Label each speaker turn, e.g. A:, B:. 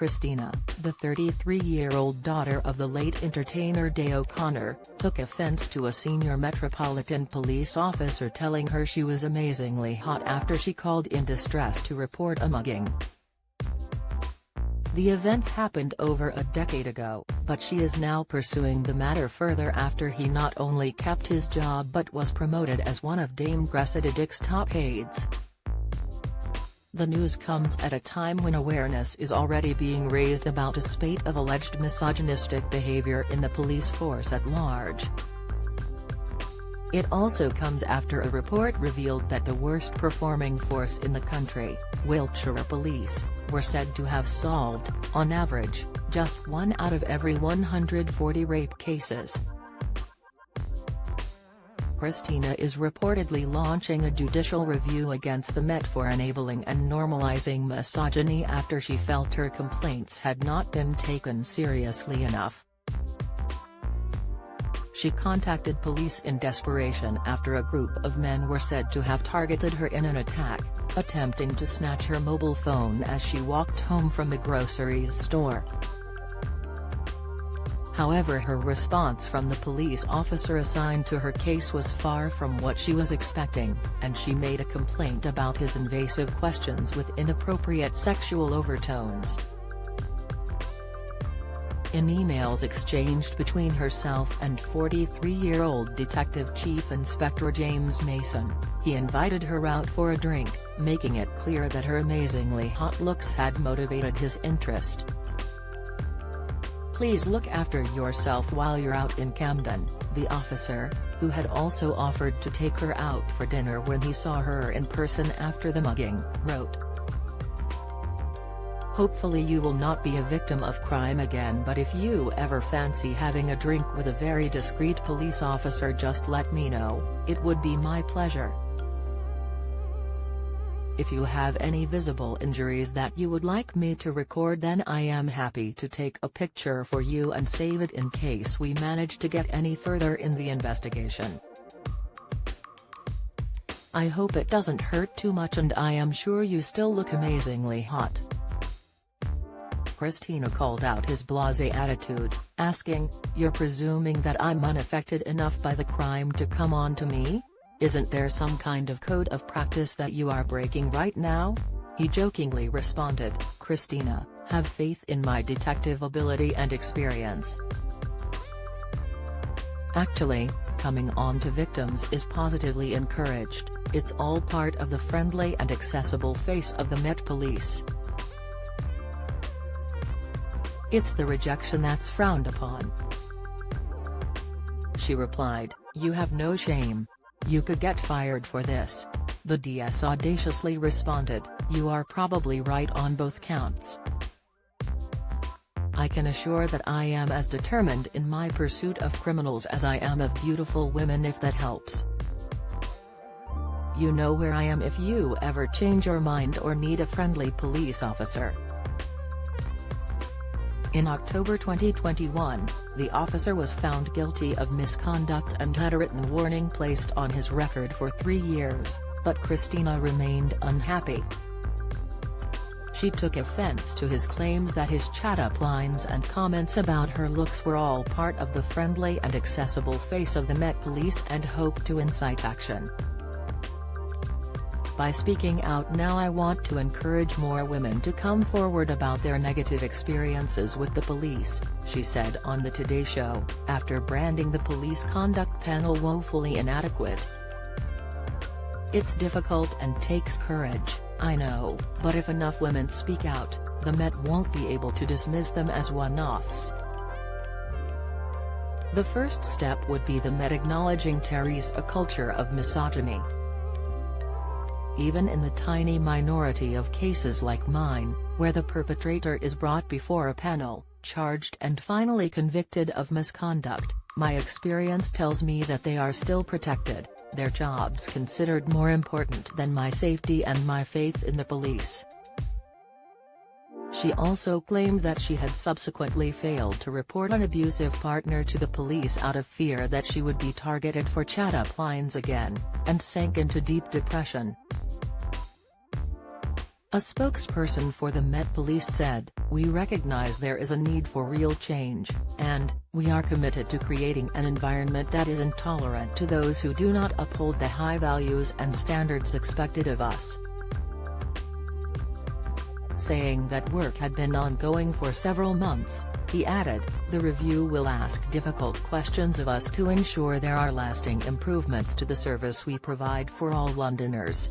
A: Christina, the 33-year-old daughter of the late entertainer Day O'Connor, took offense to a senior Metropolitan Police officer telling her she was amazingly hot after she called in distress to report a mugging. The events happened over a decade ago, but she is now pursuing the matter further after he not only kept his job but was promoted as one of Dame Cressida Dick's top aides. The news comes at a time when awareness is already being raised about a spate of alleged misogynistic behavior in the police force at large. It also comes after a report revealed that the worst-performing force in the country, Wiltshire Police, were said to have solved, on average, just 1 out of every 140 rape cases. Christina is reportedly launching a judicial review against the Met for enabling and normalizing misogyny after she felt her complaints had not been taken seriously enough. She contacted police in desperation after a group of men were said to have targeted her in an attack, attempting to snatch her mobile phone as she walked home from a groceries store. However, her response from the police officer assigned to her case was far from what she was expecting, and she made a complaint about his invasive questions with inappropriate sexual overtones. In emails exchanged between herself and 43-year-old Detective Chief Inspector James Mason, he invited her out for a drink, making it clear that her amazingly hot looks had motivated his interest. "Please look after yourself while you're out in Camden," the officer, who had also offered to take her out for dinner when he saw her in person after the mugging, wrote. "Hopefully you will not be a victim of crime again, but if you ever fancy having a drink with a very discreet police officer, just let me know, it would be my pleasure. If you have any visible injuries that you would like me to record, then I am happy to take a picture for you and save it in case we manage to get any further in the investigation. I hope it doesn't hurt too much, and I am sure you still look amazingly hot." Christina called out his blasé attitude, asking, "You're presuming that I'm unaffected enough by the crime to come on to me? Isn't there some kind of code of practice that you are breaking right now?" He jokingly responded, "Christina, have faith in my detective ability and experience. Actually, coming on to victims is positively encouraged, it's all part of the friendly and accessible face of the Met Police. It's the rejection that's frowned upon." She replied, "You have no shame. You could get fired for this." The DS audaciously responded, "You are probably right on both counts. I can assure that I am as determined in my pursuit of criminals as I am of beautiful women, if that helps. You know where I am if you ever change your mind or need a friendly police officer." In October 2021, the officer was found guilty of misconduct and had a written warning placed on his record for 3 years, but Christina remained unhappy. She took offense to his claims that his chat-up lines and comments about her looks were all part of the friendly and accessible face of the Met Police and hoped to incite action. "By speaking out now, I want to encourage more women to come forward about their negative experiences with the police," she said on the Today Show, after branding the police conduct panel woefully inadequate. "It's difficult and takes courage, I know, but if enough women speak out, the Met won't be able to dismiss them as one-offs. The first step would be the Met acknowledging there is a culture of misogyny. Even in the tiny minority of cases like mine, where the perpetrator is brought before a panel, charged and finally convicted of misconduct, my experience tells me that they are still protected, their jobs considered more important than my safety and my faith in the police." She also claimed that she had subsequently failed to report an abusive partner to the police out of fear that she would be targeted for chat-up lines again, and sank into deep depression. A spokesperson for the Met Police said, "We recognize there is a need for real change, and we are committed to creating an environment that is intolerant to those who do not uphold the high values and standards expected of us." Saying that work had been ongoing for several months, he added, "The review will ask difficult questions of us to ensure there are lasting improvements to the service we provide for all Londoners."